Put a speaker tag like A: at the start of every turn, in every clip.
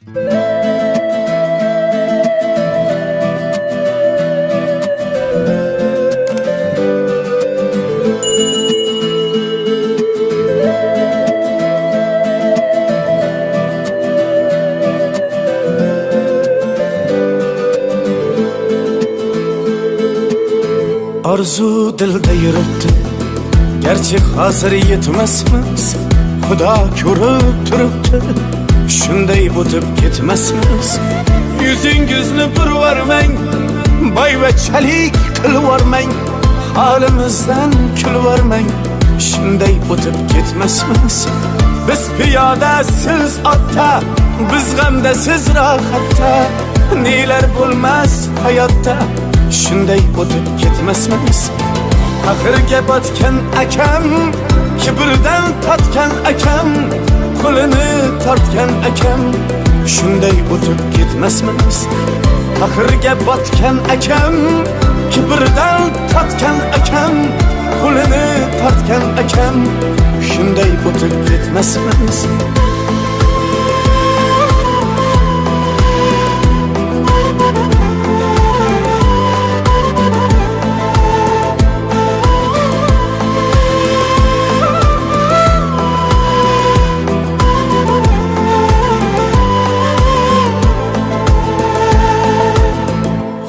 A: Arzu dilda yuribdi, gerçi hazır yetmesmiz. Xudo ko'rib turibdi, shunday o'tib ketmasmiz. Yuzingizni burvarmang, boyvachalik qilvormang, holimizdan kulvormang, shunday o'tib ketmasmiz. Biz piyoda, siz otda, biz g'amda, siz rohatda, nelar bo'lmas hayotda, shunday o'tib ketmasmiz. Axirga botgan akam, kibrdan totgan akam, qo'lini tortgan akam, shunday o'tib ketmasmiz. Axirga botgan akam, kibrdan totgan akam, qo'lini tortgan akam, shunday o'tib ketmasmiz.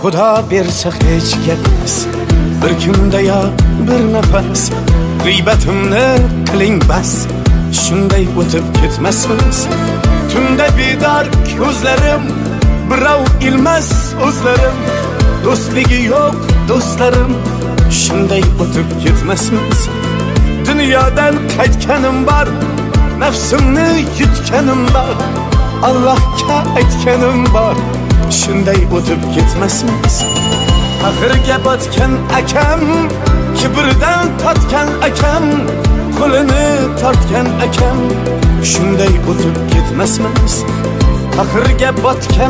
A: Xudo bersa hech gapmas, bir kunda yo bir nafas, g'iybatimni qiling bas, shunday o'tib ketmasmiz. Tunda bedor ko'zlarim, birov ilmas o'zlarim, do'stligi yo'q do'stlarim, shunday o'tib ketmasmiz. Dunyodan qaytganim bor, nafsimni yutganim bor, Allohga aytganim bor, shunday o'tib ketmasmiz. Axirga botgan akam, kibrdan totgan akam, qo'lini tortgan akam, shunday o'tib ketmasmiz. Axirga botgan